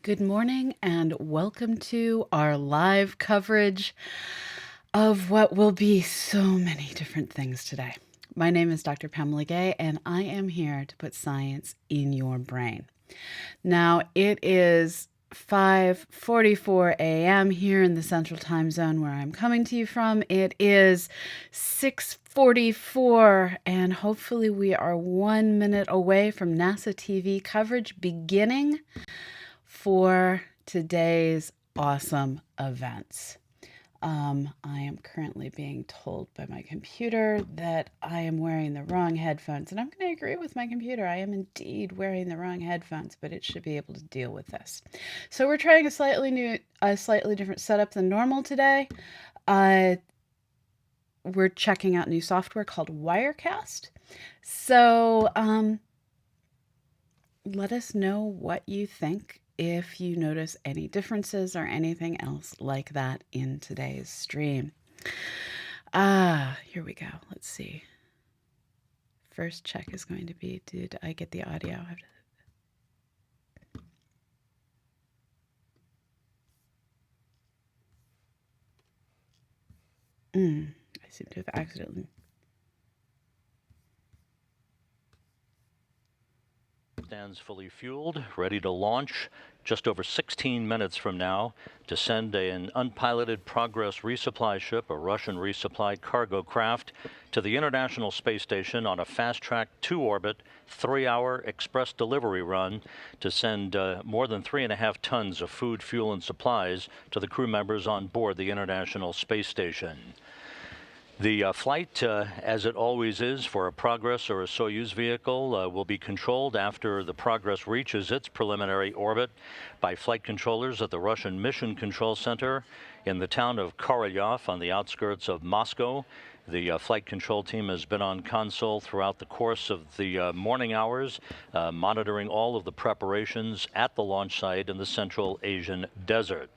Good morning and welcome to our live coverage of what will be so many different things today. My name is Dr. Pamela Gay and I am here to put science in your brain. Now it is 5:44 a.m. here in the Central Time Zone where I'm coming to you from. It is 6:44 and hopefully we are 1 minute away from NASA TV coverage beginning for today's awesome events. I am currently being told by my computer that I am wearing the wrong headphones, and I'm going to agree with my computer. I am indeed wearing the wrong headphones, but it should be able to deal with this. So we're trying a slightly different setup than normal today. We're checking out new software called Wirecast. So let us know what you think if you notice any differences or anything else like that in today's stream. Here we go. Let's see. First check is going to be, did I get the audio? I seem to have accidentally. Stands fully fueled, ready to launch just over 16 minutes from now to send an unpiloted Progress resupply ship, a Russian resupply cargo craft, to the International Space Station on a fast-track to-orbit, 3-hour express delivery run to send more than 3.5 tons of food, fuel, and supplies to the crew members on board the International Space Station. The flight, as it always is for a Progress or a Soyuz vehicle, will be controlled after the Progress reaches its preliminary orbit by flight controllers at the Russian Mission Control Center in the town of Korolyov on the outskirts of Moscow. The flight control team has been on console throughout the course of the morning hours, monitoring all of the preparations at the launch site in the Central Asian desert.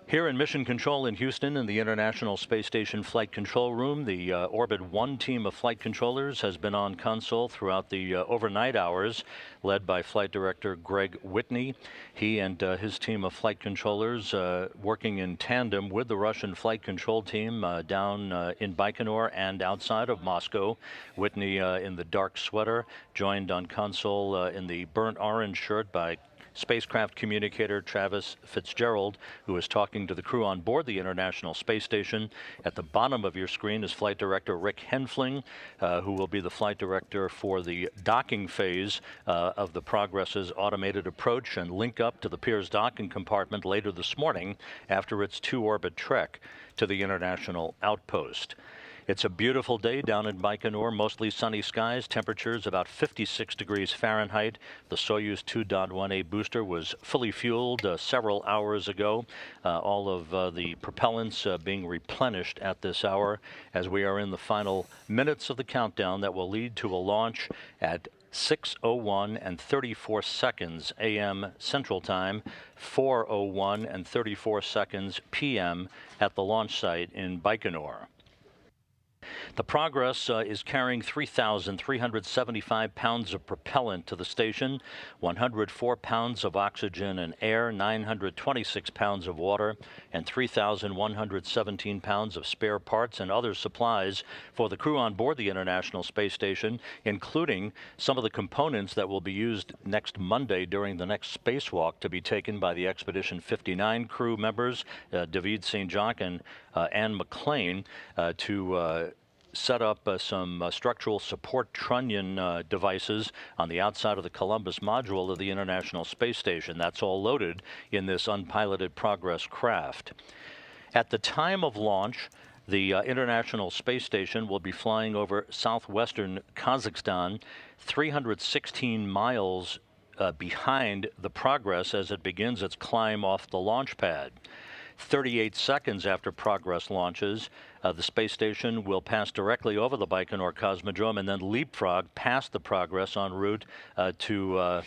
Here in Mission Control in Houston in the International Space Station Flight Control Room, the Orbit 1 team of flight controllers has been on console throughout the overnight hours, led by Flight Director Greg Whitney. He and his team of flight controllers working in tandem with the Russian flight control team down in Baikonur and outside of Moscow. Whitney in the dark sweater, joined on console in the burnt orange shirt by spacecraft communicator Travis Fitzgerald, who is talking to the crew on board the International Space Station. At the bottom of your screen is Flight Director Rick Henfling, who will be the flight director for the docking phase of the Progress's automated approach and link up to the Piers docking compartment later this morning after its two-orbit trek to the International Outpost. It's a beautiful day down in Baikonur, mostly sunny skies, temperatures about 56 degrees Fahrenheit. The Soyuz 2.1A booster was fully fueled several hours ago. All of the propellants being replenished at this hour as we are in the final minutes of the countdown that will lead to a launch at 6:01 and 34 seconds a.m. Central Time, 4:01 and 34 seconds p.m. at the launch site in Baikonur. The Progress is carrying 3,375 pounds of propellant to the station, 104 pounds of oxygen and air, 926 pounds of water, and 3,117 pounds of spare parts and other supplies for the crew on board the International Space Station, including some of the components that will be used next Monday during the next spacewalk to be taken by the Expedition 59 crew members, David St. Jacques and Anne McLean, to set up some structural support trunnion devices on the outside of the Columbus module of the International Space Station. That's all loaded in this unpiloted Progress craft. At the time of launch, the International Space Station will be flying over southwestern Kazakhstan, 316 miles behind the Progress as it begins its climb off the launch pad. 38 seconds after Progress launches, the space station will pass directly over the Baikonur Cosmodrome and then leapfrog past the Progress en route to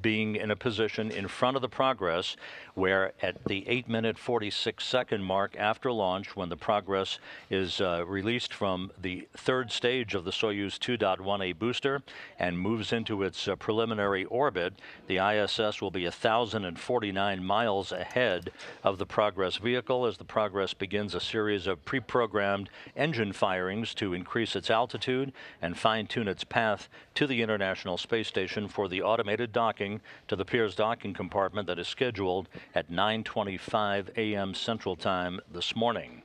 being in a position in front of the Progress, where at the 8-minute 46-second mark after launch, when the Progress is released from the third stage of the Soyuz 2.1A booster and moves into its preliminary orbit, the ISS will be 1,049 miles ahead of the Progress vehicle as the Progress begins a series of pre-programmed engine firings to increase its altitude and fine-tune its path to the International Space Station for the automated docking to the Piers docking compartment that is scheduled at 9:25 a.m. Central Time this morning.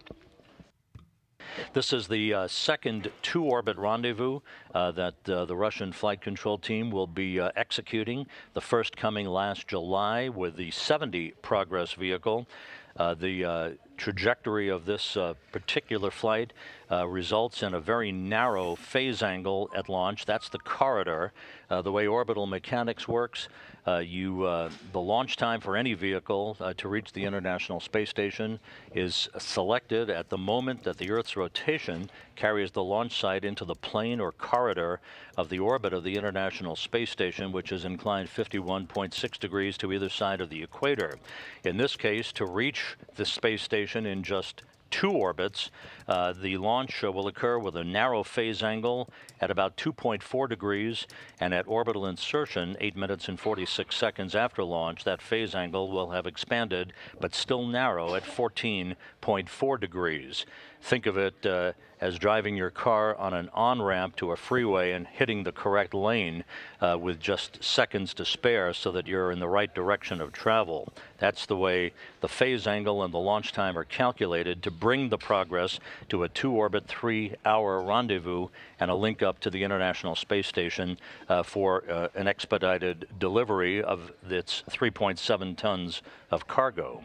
This is the second two-orbit rendezvous that the Russian flight control team will be executing, the first coming last July with the 70 Progress vehicle. The trajectory of this particular flight results in a very narrow phase angle at launch. That's the corridor. The way orbital mechanics works, the launch time for any vehicle to reach the International Space Station is selected at the moment that the Earth's rotation carries the launch site into the plane or corridor of the orbit of the International Space Station, which is inclined 51.6 degrees to either side of the equator. In this case, to reach the space station in just two orbits, the launch will occur with a narrow phase angle at about 2.4 degrees, and at orbital insertion, 8 minutes and 46 seconds after launch, that phase angle will have expanded, but still narrow at 14.4 degrees. Think of it as driving your car on an on-ramp to a freeway and hitting the correct lane with just seconds to spare so that you're in the right direction of travel. That's the way the phase angle and the launch time are calculated to bring the Progress to a two-orbit, 3-hour rendezvous and a link up to the International Space Station for an expedited delivery of its 3.7 tons of cargo.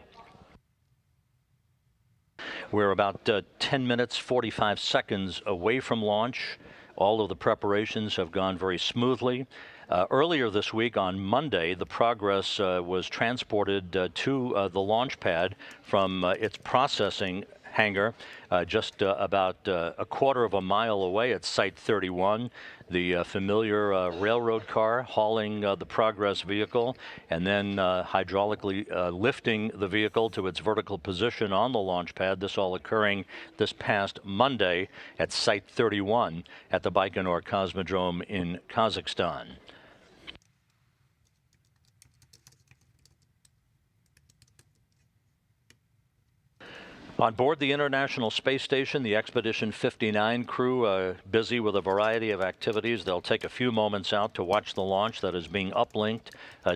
We're about 10 minutes, 45 seconds away from launch. All of the preparations have gone very smoothly. Earlier this week, on Monday, the Progress was transported to the launch pad from its processing hangar just about a quarter of a mile away at Site 31. The familiar railroad car hauling the Progress vehicle and then hydraulically lifting the vehicle to its vertical position on the launch pad. This all occurring this past Monday at Site 31 at the Baikonur Cosmodrome in Kazakhstan. On board the International Space Station, the Expedition 59 crew busy with a variety of activities. They'll take a few moments out to watch the launch that is being uplinked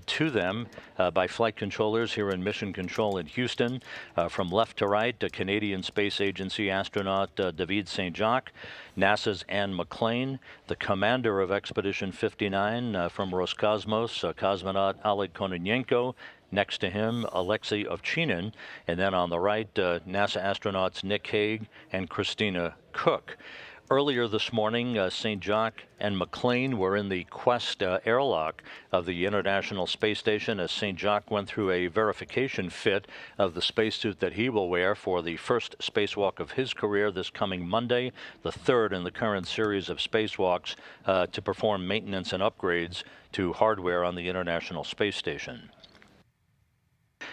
to them by flight controllers here in Mission Control in Houston. From left to right, Canadian Space Agency astronaut David St. Jacques, NASA's Anne McClain, the commander of Expedition 59 from Roscosmos, cosmonaut Oleg Kononenko. Next to him, Alexei Ovchinin, and then on the right, NASA astronauts Nick Hague and Christina Cook. Earlier this morning, St. Jacques and McClain were in the Quest airlock of the International Space Station as St. Jacques went through a verification fit of the spacesuit that he will wear for the first spacewalk of his career this coming Monday, the third in the current series of spacewalks to perform maintenance and upgrades to hardware on the International Space Station.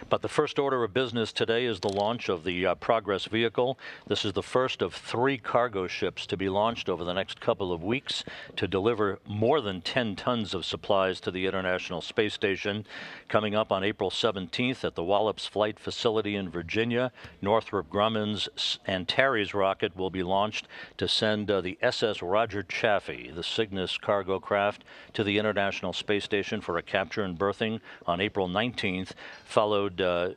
But the first order of business today is the launch of the Progress vehicle. This is the first of 3 cargo ships to be launched over the next couple of weeks to deliver more than 10 tons of supplies to the International Space Station. Coming up on April 17th at the Wallops Flight Facility in Virginia, Northrop Grumman's Antares rocket will be launched to send the SS Roger Chaffee, the Cygnus cargo craft, to the International Space Station for a capture and berthing on April 19th, followed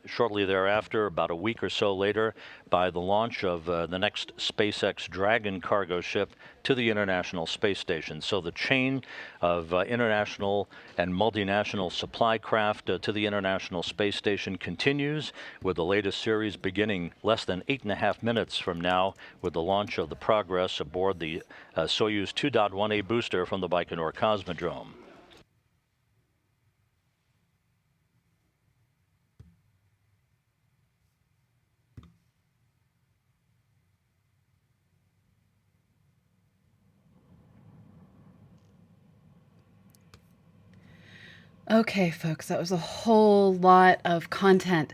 shortly thereafter, about a week or so later, by the launch of the next SpaceX Dragon cargo ship to the International Space Station. So the chain of international and multinational supply craft to the International Space Station continues, with the latest series beginning less than 8.5 minutes from now with the launch of the Progress aboard the Soyuz 2.1A booster from the Baikonur Cosmodrome. Okay, folks, that was a whole lot of content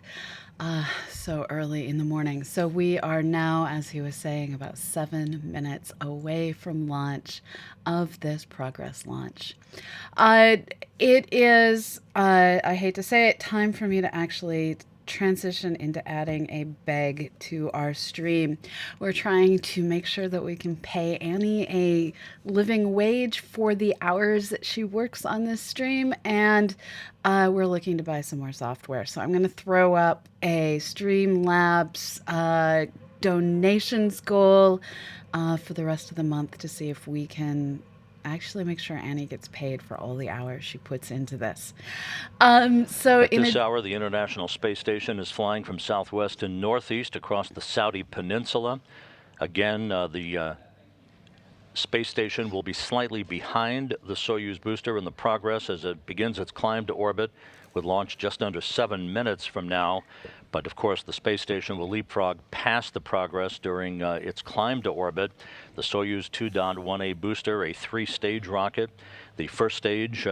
so early in the morning. So we are now, as he was saying, about 7 minutes away from launch of this Progress launch. It is, I hate to say it, time for me to actually transition into adding a beg to our stream. We're trying to make sure that we can pay Annie a living wage for the hours that she works on this stream, and we're looking to buy some more software. So I'm going to throw up a Streamlabs donations goal for the rest of the month to see if we can actually make sure Annie gets paid for all the hours she puts into this. So at this hour, the International Space Station is flying from southwest to northeast across the Saudi Peninsula. Again, the space station will be slightly behind the Soyuz booster in the Progress as it begins its climb to orbit, with launch just under 7 minutes from now. But of course, the space station will leapfrog past the Progress during its climb to orbit. The Soyuz 2.1A booster, a 3-stage rocket. The first stage,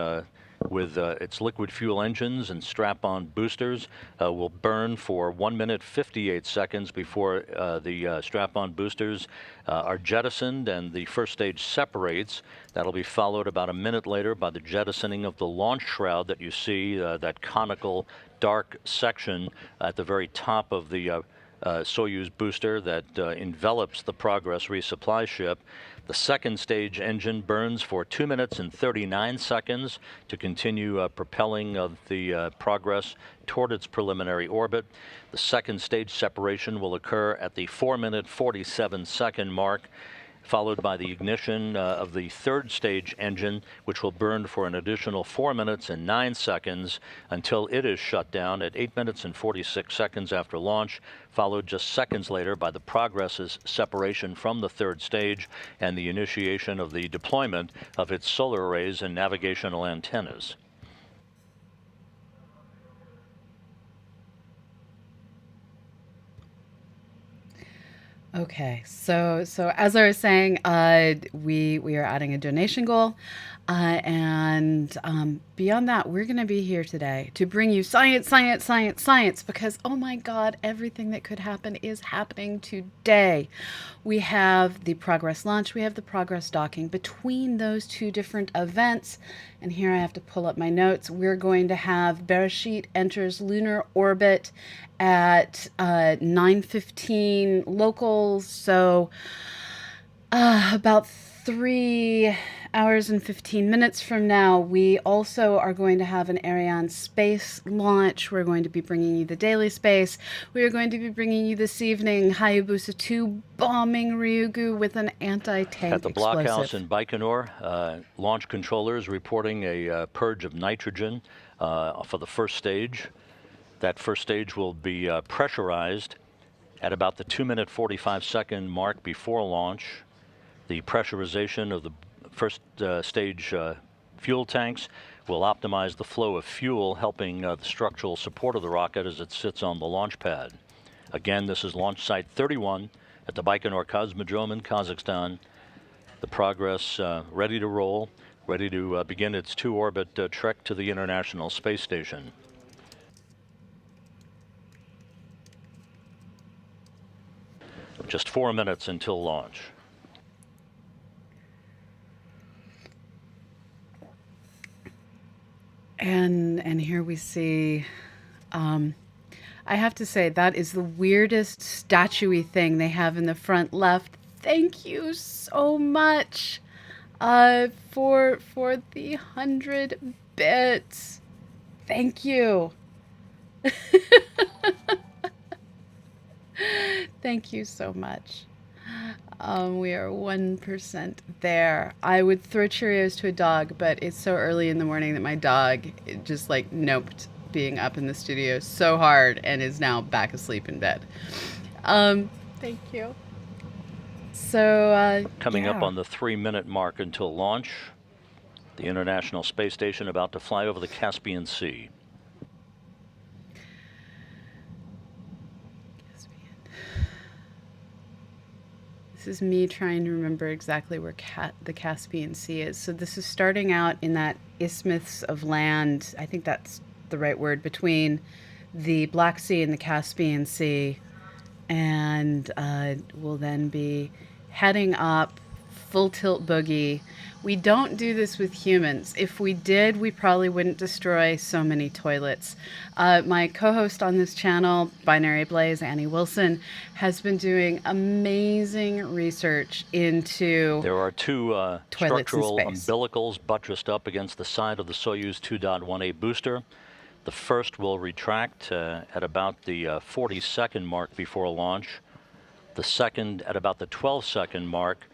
with its liquid fuel engines and strap-on boosters, will burn for 1 minute 58 seconds before the strap-on boosters are jettisoned and the first stage separates. That'll be followed about a minute later by the jettisoning of the launch shroud that you see, that conical dark section at the very top of the Soyuz booster that envelops the Progress resupply ship. The second stage engine burns for 2 minutes and 39 seconds to continue propelling of the Progress toward its preliminary orbit. The second stage separation will occur at the 4 minute 47 second mark, followed by the ignition of the third stage engine, which will burn for an additional 4 minutes and 9 seconds until it is shut down at 8 minutes and 46 seconds after launch, followed just seconds later by the Progress's separation from the third stage and the initiation of the deployment of its solar arrays and navigational antennas. Okay, so as I was saying, we are adding a donation goal. And beyond that, we're going to be here today to bring you science, science, science, science, because oh my God, everything that could happen is happening today. We have the Progress launch, we have the Progress docking. Between those two different events, and here I have to pull up my notes, we're going to have Bereshit enters lunar orbit at 9:15 local, so about 3 hours and 15 minutes from now, we also are going to have an Ariane space launch. We're going to be bringing you the daily space. We are going to be bringing you this evening Hayabusa 2 bombing Ryugu with an anti-tank At the blockhouse in Baikonur, launch controllers reporting a purge of nitrogen for the first stage. That first stage will be pressurized at about the 2-minute 45-second mark before launch. The pressurization of the first stage fuel tanks will optimize the flow of fuel, helping the structural support of the rocket as it sits on the launch pad. Again, this is launch site 31 at the Baikonur Cosmodrome in Kazakhstan. The Progress ready to roll, ready to begin its 2-orbit trek to the International Space Station. Just 4 minutes until launch. And here we see, I have to say, that is the weirdest statue-y thing they have in the front left. Thank you so much for the 100 bits. Thank you. Thank you so much. We are 1% there. I would throw Cheerios to a dog, but it's so early in the morning that my dog just like noped being up in the studio so hard and is now back asleep in bed. Thank you. So coming up on the 3-minute mark until launch. The International Space Station about to fly over the Caspian Sea. This is me trying to remember exactly where the Caspian Sea is. So this is starting out in that isthmus of land, I think that's the right word, between the Black Sea and the Caspian Sea. And we'll then be heading up full tilt boogie. We don't do this with humans. If we did, we probably wouldn't destroy so many toilets. My co-host on this channel, Binary Blaze, Annie Wilson, has been doing amazing research into There are 2 structural umbilicals buttressed up against the side of the Soyuz 2.18 booster. The first will retract at about the 40-second mark before launch. The second at about the 12-second mark.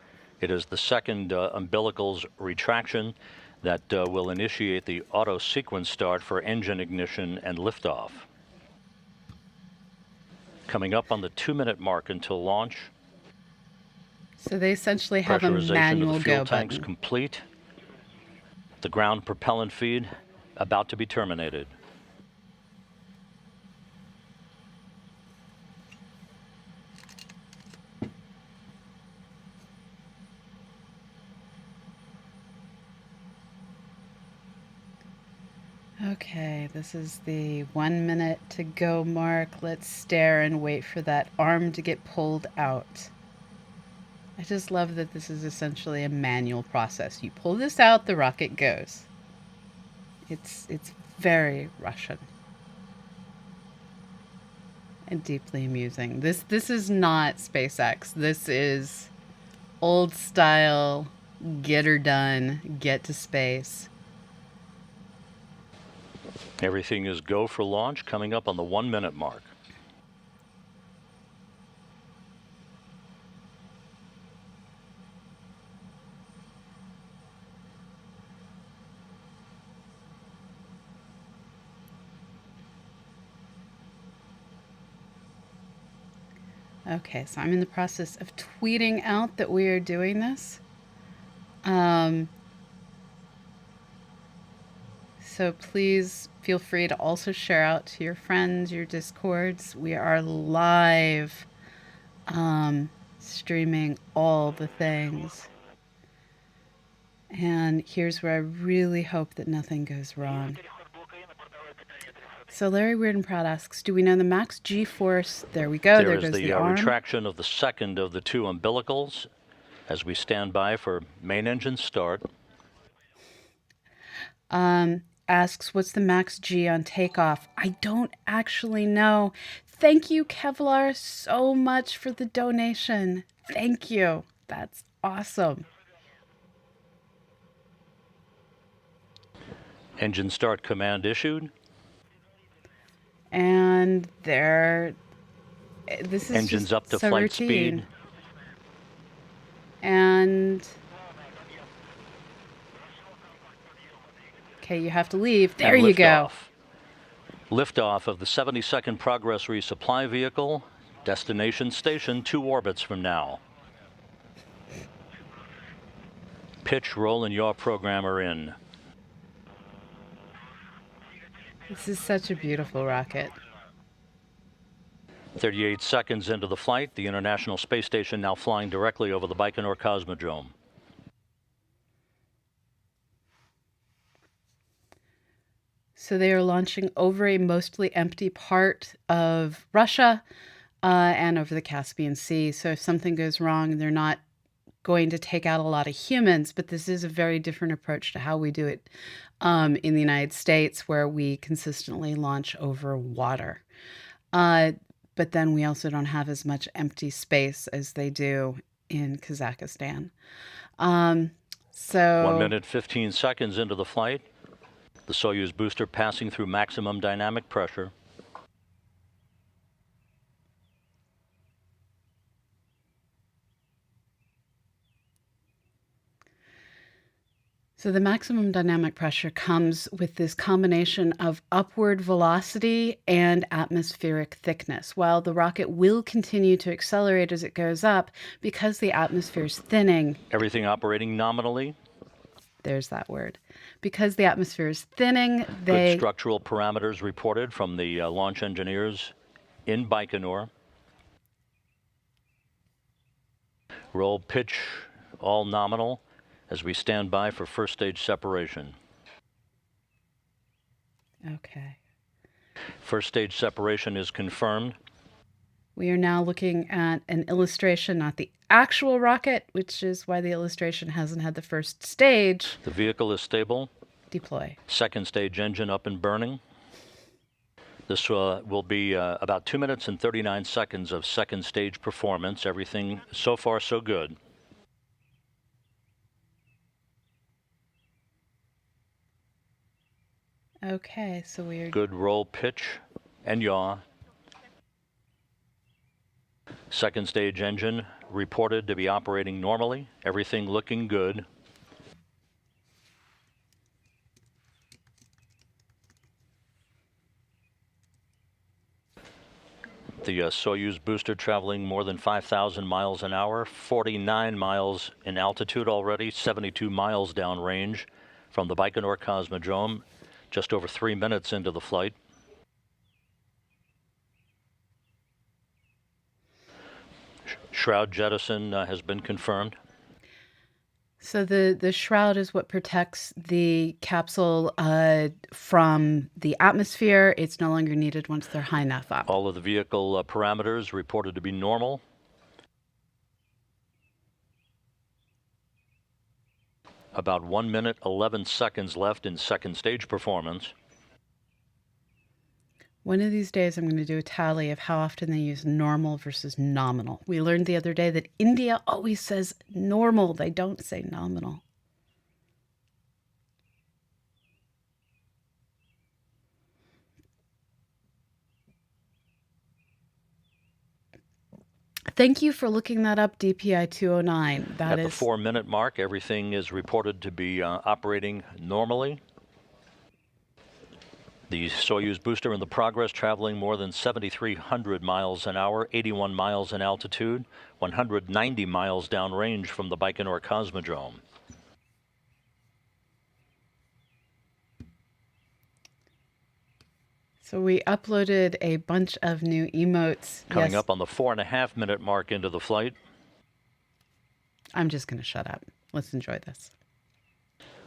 It is the second umbilical's retraction that will initiate the auto sequence start for engine ignition and liftoff. Coming up on the 2-minute mark until launch. So they essentially have a manual of the fuel go tanks button. Complete. The ground propellant feed about to be terminated. Okay, this is the 1 minute to go mark. Let's stare and wait for that arm to get pulled out. I just love that this is essentially a manual process. You pull this out, the rocket goes. It's very Russian. And deeply amusing. This is not SpaceX. This is old style, get her done, get to space. Everything is go for launch, coming up on the 1-minute mark. Okay, so I'm in the process of tweeting out that we are doing this. So please feel free to also share out to your friends, your Discords. We are live streaming all the things. And here's where I really hope that nothing goes wrong. So Larry Weird and Proud asks, do we know the max G-force? There we go. There is goes the arm. retraction of the second of the two umbilicals as we stand by for main engine start. Asks, what's the max G on takeoff? I don't actually know. Thank you, Kevlar, so much for the donation. Thank you. That's awesome. Engine start command issued. And this is engines just up to so flight routine. speed. And okay, you have to leave. There you go. Liftoff of the 72nd Progress resupply vehicle. Destination station 2 orbits from now. Pitch, roll, and yaw programmer in. This is such a beautiful rocket. 38 seconds into the flight, the International Space Station now flying directly over the Baikonur Cosmodrome. So they are launching over a mostly empty part of Russia and over the Caspian Sea. So if something goes wrong, they're not going to take out a lot of humans, but this is a very different approach to how we do it in the United States, where we consistently launch over water. But then we also don't have as much empty space as they do in Kazakhstan. So 1 minute, 15 seconds into the flight. The Soyuz booster passing through maximum dynamic pressure. So the maximum dynamic pressure comes with this combination of upward velocity and atmospheric thickness. While the rocket will continue to accelerate as it goes up, because the atmosphere is thinning. Everything operating nominally. There's that word. Because the atmosphere is thinning, Good structural parameters reported from the launch engineers in Baikonur. Roll, pitch, all nominal as we stand by for first stage separation. Okay. First stage separation is confirmed. We are now looking at an illustration, not the actual rocket, which is why the illustration hasn't had the first stage. The vehicle is stable. Deploy. Second stage engine up and burning. This will be about 2 minutes and 39 seconds of second stage performance. Everything so far so good. Okay, so we're good roll, pitch, and yaw. Second stage engine reported to be operating normally. Everything looking good. The Soyuz booster traveling more than 5,000 miles an hour, 49 miles in altitude already, 72 miles downrange from the Baikonur Cosmodrome, just over 3 minutes into the flight. Shroud jettison has been confirmed. So the shroud is what protects the capsule from the atmosphere. It's no longer needed once they're high enough up. All of the vehicle parameters reported to be normal. About 1 minute, 11 seconds left in second stage performance. One of these days, I'm going to do a tally of how often they use normal versus nominal. We learned the other day that India always says normal. They don't say nominal. Thank you for looking that up, DPI 209. At the 4 minute mark, everything is reported to be operating normally. The Soyuz booster in the Progress traveling more than 7,300 miles an hour, 81 miles in altitude, 190 miles downrange from the Baikonur Cosmodrome. So we uploaded a bunch of new emotes. Coming up on the 4.5 minute mark into the flight. I'm just going to shut up. Let's enjoy this.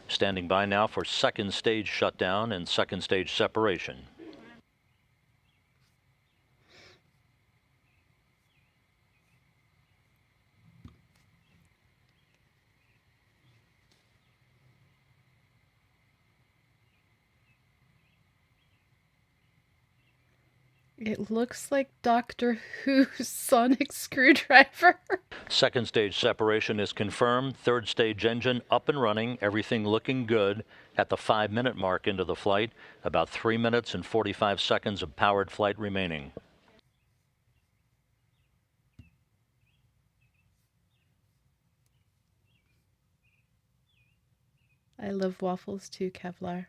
Standing by now for second stage shutdown and second stage separation. It looks like Doctor Who's sonic screwdriver. Second stage separation is confirmed. Third stage engine up and running. Everything looking good at the 5-minute mark into the flight. About 3 minutes and 45 seconds of powered flight remaining. I love waffles too, Kevlar.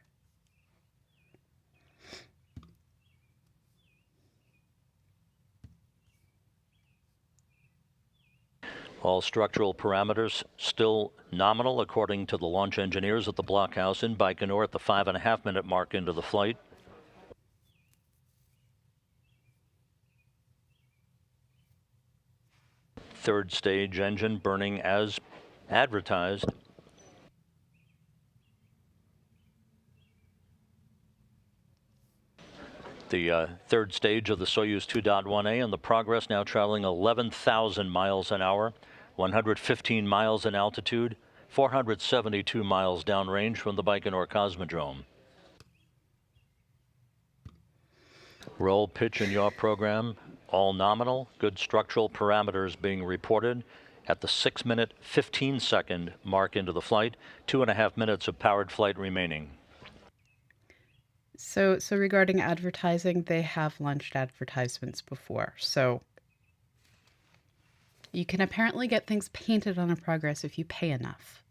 All structural parameters still nominal according to the launch engineers at the blockhouse in Baikonur at the 5.5-minute mark into the flight. Third stage engine burning as advertised. The third stage of the Soyuz 2.1A and the Progress now traveling 11,000 miles an hour, 115 miles in altitude, 472 miles downrange from the Baikonur Cosmodrome. Roll, pitch, and yaw program, all nominal. Good structural parameters being reported at the 6-minute, 15-second mark into the flight. 2.5 minutes of powered flight remaining. So regarding advertising, they have launched advertisements before. So you can apparently get things painted on a Progress if you pay enough.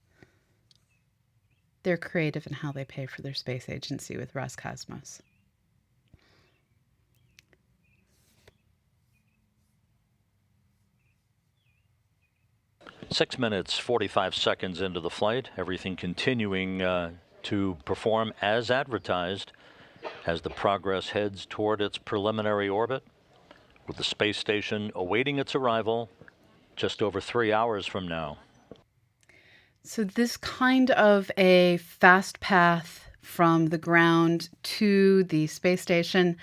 They're creative in how they pay for their space agency with Roscosmos. Six minutes, 45 seconds into the flight. Everything continuing to perform as advertised as the Progress heads toward its preliminary orbit, with the space station awaiting its arrival just over 3 hours from now. So this kind of a fast path from the ground to the space station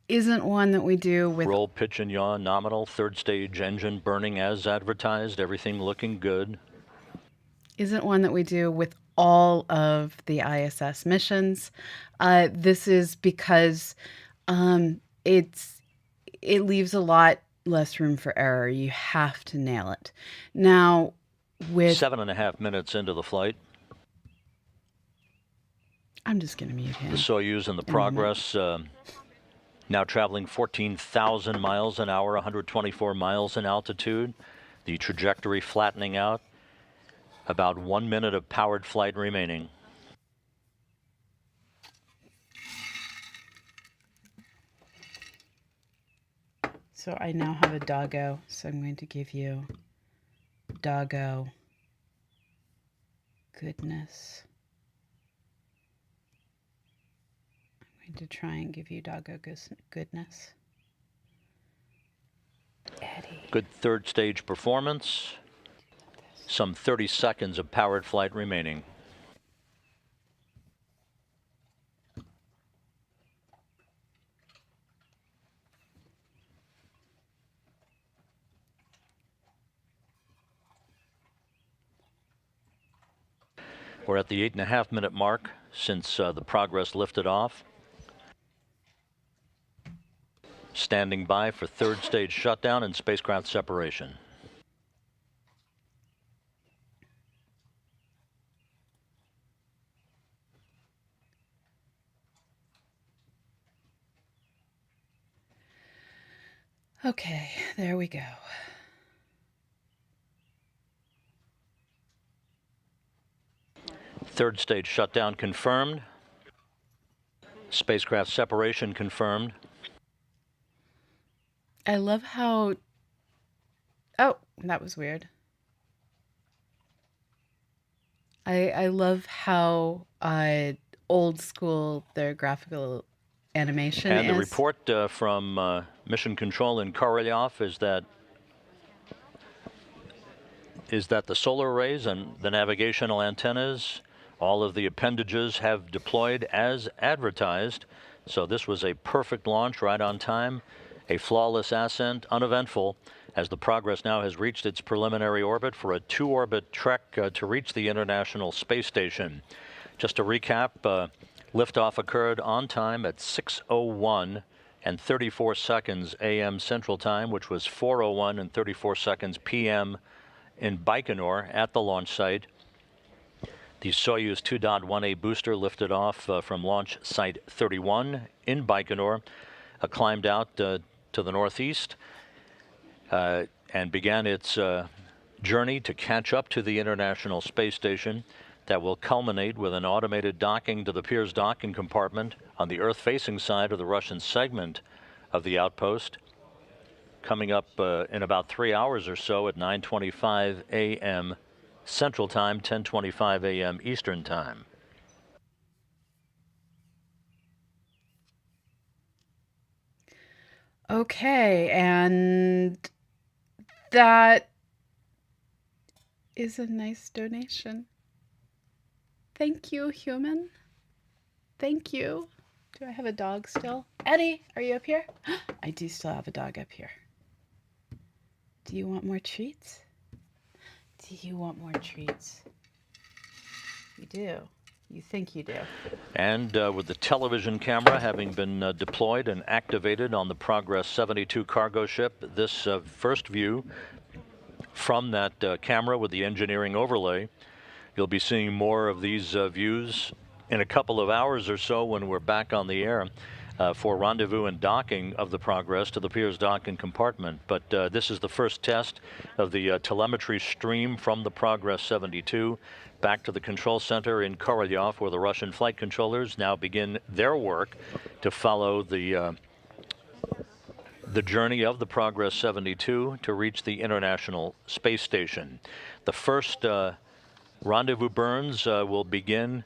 isn't one that we do with... Roll, pitch, and yaw, nominal. Third stage engine burning as advertised. Everything looking good. Isn't one that we do with all of the ISS missions. This is because it leaves a lot less room for error. You have to nail it. Now, with 7.5 minutes into the flight, I'm just going to mute him. the Soyuz and the Progress now traveling 14,000 miles an hour, 124 miles in altitude. The trajectory flattening out. About 1 minute of powered flight remaining. So I now have a doggo, so I'm going to give you doggo goodness. I'm going to try and give you doggo goodness. Eddie. Good third stage performance. Some 30 seconds of powered flight remaining. We're at the 8.5 minute mark since the Progress lifted off. Standing by for third stage shutdown and spacecraft separation. Okay, there we go. Third stage shutdown confirmed. Spacecraft separation confirmed. I love how... Oh, that was weird. I love how old school their graphical animation and is. the report from Mission Control in Korolyov is that the solar arrays and the navigational antennas All of the appendages have deployed as advertised. So this was a perfect launch, right on time, a flawless ascent, uneventful, as the Progress now has reached its preliminary orbit for a 2-orbit trek to reach the International Space Station. Just to recap, liftoff occurred on time at 6:01 and 34 seconds a.m. Central Time, which was 4:01 and 34 seconds p.m. in Baikonur at the launch site. The Soyuz 2.1A booster lifted off from launch site 31 in Baikonur, climbed out to the northeast, and began its journey to catch up to the International Space Station. That will culminate with an automated docking to the Pirs docking compartment on the Earth-facing side of the Russian segment of the outpost, coming up in about 3 hours or so at 9:25 a.m. Central Time, 10:25 a.m. Eastern Time. Okay, and that is a nice donation. Thank you, human. Thank you. Do I have a dog still? Eddie, are you up here? I do still have a dog up here. Do you want more treats? Do you want more treats? You do. You think you do. And with the television camera having been deployed and activated on the Progress 72 cargo ship, this first view from that camera with the engineering overlay, you'll be seeing more of these views in a couple of hours or so when we're back on the air for rendezvous and docking of the Progress to the Pirs docking compartment. But this is the first test of the telemetry stream from the Progress 72 back to the control center in Korolyov, where the Russian flight controllers now begin their work to follow the journey of the Progress 72 to reach the International Space Station. The first rendezvous burns will begin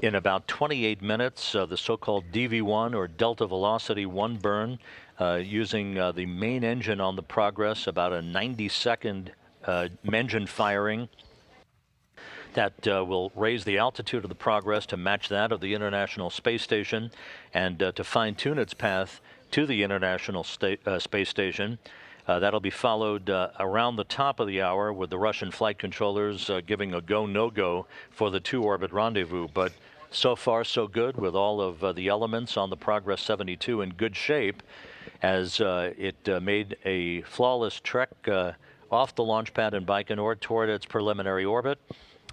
in about 28 minutes, the so-called DV1 or Delta Velocity 1 burn, using the main engine on the Progress, about a 90-second engine firing. That will raise the altitude of the Progress to match that of the International Space Station and to fine-tune its path to the International Space Station. That'll be followed around the top of the hour with the Russian flight controllers giving a go, no-go for the 2-orbit rendezvous. But so far, so good, with all of the elements on the Progress 72 in good shape, as it made a flawless trek off the launch pad in Baikonur toward its preliminary orbit,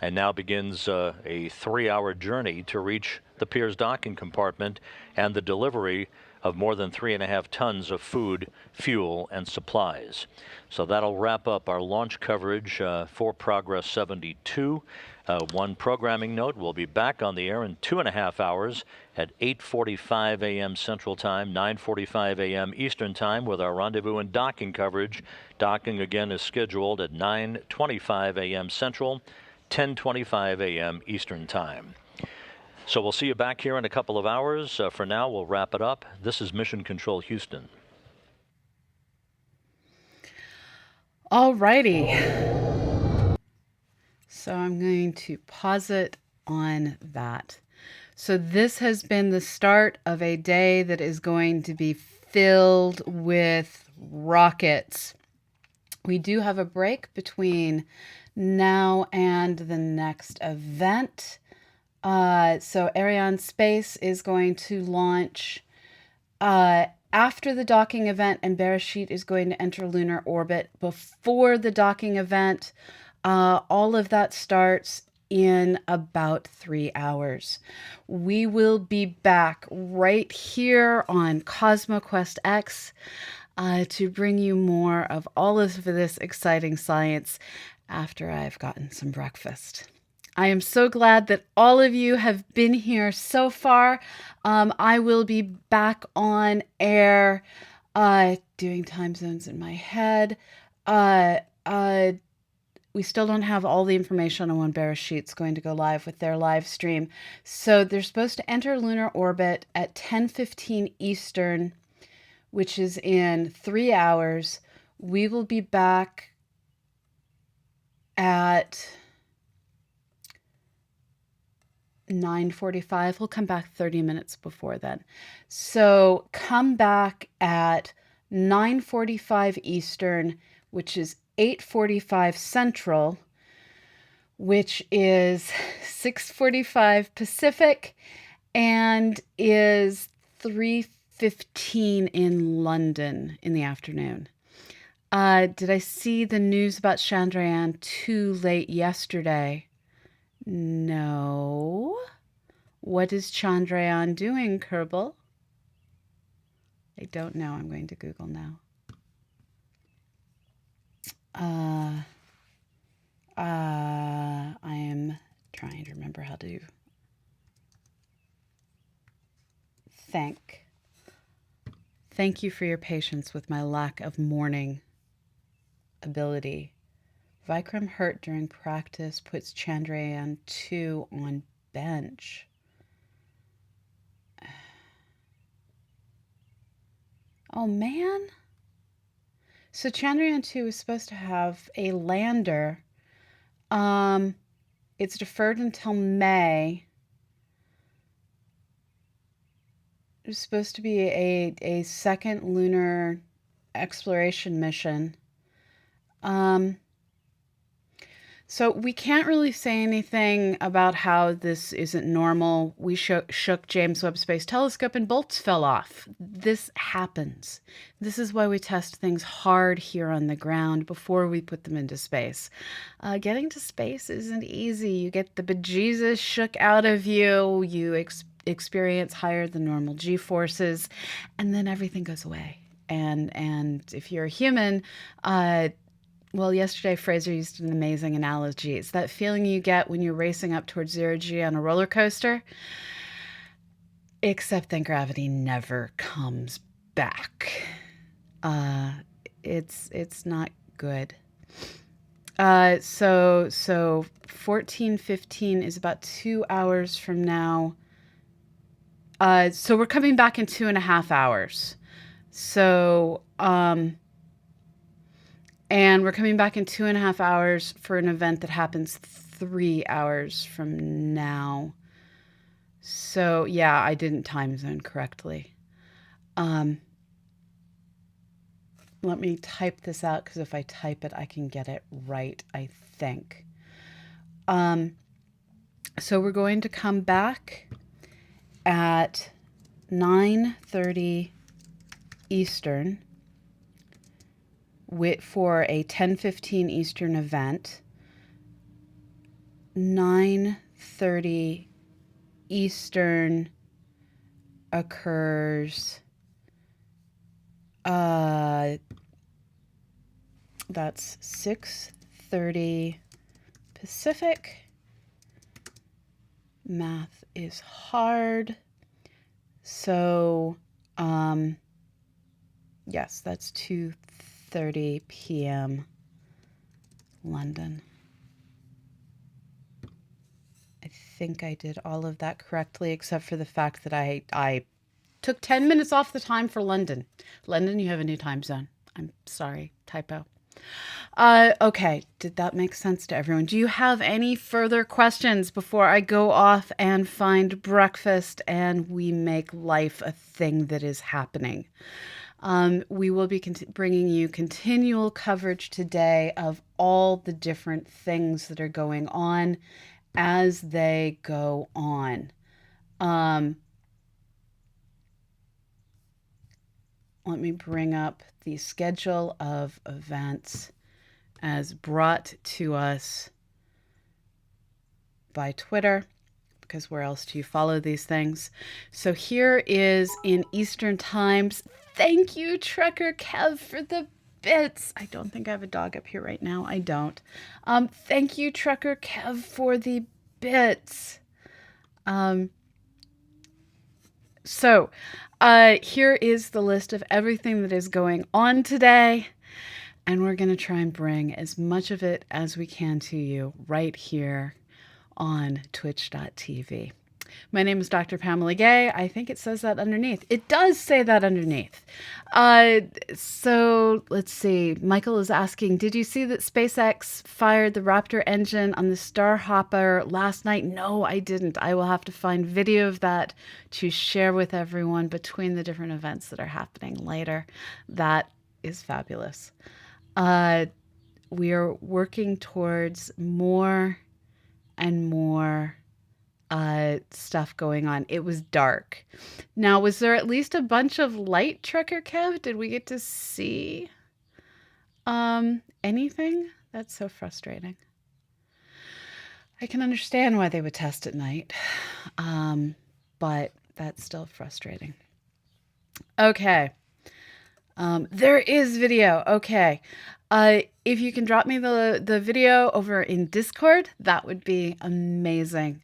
and now begins a 3-hour journey to reach the Pirs docking compartment and the delivery of more than 3.5 tons of food, fuel, and supplies. So that'll wrap up our launch coverage for Progress 72. One programming note, we'll be back on the air in 2.5 hours at 8:45 a.m. Central Time, 9:45 a.m. Eastern Time with our rendezvous and docking coverage. Docking again is scheduled at 9:25 a.m. Central, 10:25 a.m. Eastern Time. So we'll see you back here in a couple of hours. For now, we'll wrap it up. This is Mission Control Houston. All righty. So I'm going to pause it on that. So this has been the start of a day that is going to be filled with rockets. We do have a break between now and the next event. So Arianespace is going to launch after the docking event, and Bereshit is going to enter lunar orbit before the docking event. All of that starts in about 3 hours. We will be back right here on CosmoQuest X to bring you more of all of this exciting science after I've gotten some breakfast. I am so glad that all of you have been here so far. I will be back on air doing time zones in my head. We still don't have all the information on when Bereshit's going to go live with their live stream. So they're supposed to enter lunar orbit at 10:15 Eastern, which is in 3 hours. We will be back at 9:45. We'll come back 30 minutes before then. So come back at 9:45 Eastern, which is 8:45 Central, which is 6:45 Pacific, and is 3:15 in London in the afternoon. Did I see the news about Chandrayaan-2 late yesterday? No. What is Chandrayaan doing, Kerbal? I don't know. I'm going to Google now. I am trying to remember how to thank you for your patience with my lack of morning ability. Vikram hurt during practice puts Chandrayaan-2 on bench. Oh man. So Chandrayaan-2 is supposed to have a lander. It's deferred until May. There's supposed to be a second lunar exploration mission. So we can't really say anything about how this isn't normal. We shook James Webb Space Telescope and bolts fell off. This happens. This is why we test things hard here on the ground before we put them into space. Getting to space isn't easy. You get the bejesus shook out of you. You experience higher than normal G-forces, and then everything goes away. And if you're a human, well, yesterday Fraser used an amazing analogy. It's that feeling you get when you're racing up towards zero G on a roller coaster, except that gravity never comes back. It's not good. So 14:15 is about 2 hours from now. So we're coming back in 2.5 hours. So, and we're coming back in 2.5 hours for an event that happens 3 hours from now. So yeah, I didn't time zone correctly. Let me type this out, because if I type it, I can get it right, I think. So we're going to come back at 9:30 Eastern for a 10:15 Eastern event. 9:30 Eastern occurs, that's 6:30 Pacific. Math is hard. So, yes, that's 2:30 p.m. London. I think I did all of that correctly, except for the fact that I took 10 minutes off the time for London. London, you have a new time zone. I'm sorry, typo. Okay, did that make sense to everyone? Do you have any further questions before I go off and find breakfast and we make life a thing that is happening? We will be bringing you continual coverage today of all the different things that are going on as they go on. Let me bring up the schedule of events as brought to us by Twitter, because where else do you follow these things? So here is in Eastern times. Thank you, Trekker Kev, for the bits. I don't think I have a dog up here right now. I don't. Thank you, Trekker Kev, for the bits. So here is the list of everything that is going on today. And we're going to try and bring as much of it as we can to you right here on twitch.tv. My name is Dr. Pamela Gay. I think it says that underneath. It does say that underneath. So let's see. Michael is asking, did you see that SpaceX fired the Raptor engine on the Starhopper last night? No, I didn't. I will have to find video of that to share with everyone between the different events that are happening later. That is fabulous. We are working towards more and more stuff going on. It was dark. Now, was there at least a bunch of light, Trucker Kev? Did we get to see anything? That's so frustrating. I can understand why they would test at night, but that's still frustrating. Okay. There is video. Okay. If you can drop me the video over in Discord, that would be amazing.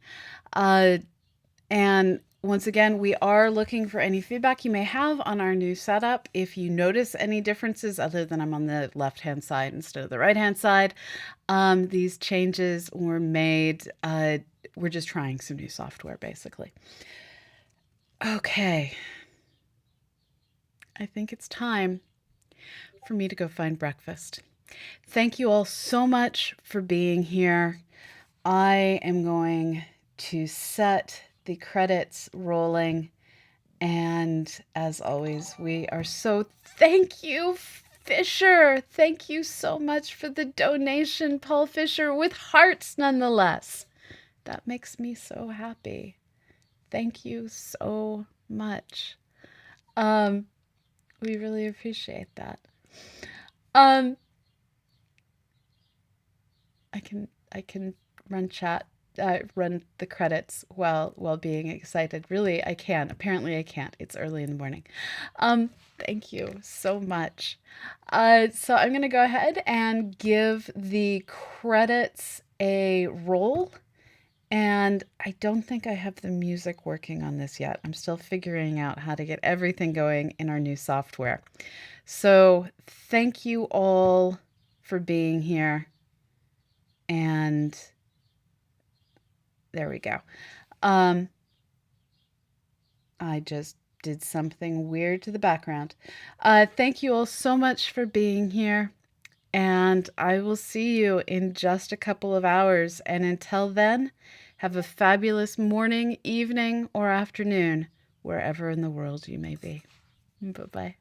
And once again, we are looking for any feedback you may have on our new setup. If you notice any differences other than I'm on the left-hand side instead of the right-hand side, these changes were made. We're just trying some new software, basically. Okay. I think it's time for me to go find breakfast. Thank you all so much for being here. I am going to set the credits rolling. And as always, we are so thank you, Fisher. Thank you so much for the donation, Paul Fisher, with hearts nonetheless. That makes me so happy. Thank you so much. We really appreciate that. I can run chat, run the credits while being excited. Really, I can. Apparently, I can't. It's early in the morning. Thank you so much. So I'm gonna go ahead and give the credits a roll. And I don't think I have the music working on this yet. I'm still figuring out how to get everything going in our new software. So thank you all for being here. And there we go. I just did something weird to the background. Thank you all so much for being here. And I will see you in just a couple of hours. And until then, have a fabulous morning, evening, or afternoon, wherever in the world you may be. Bye-bye.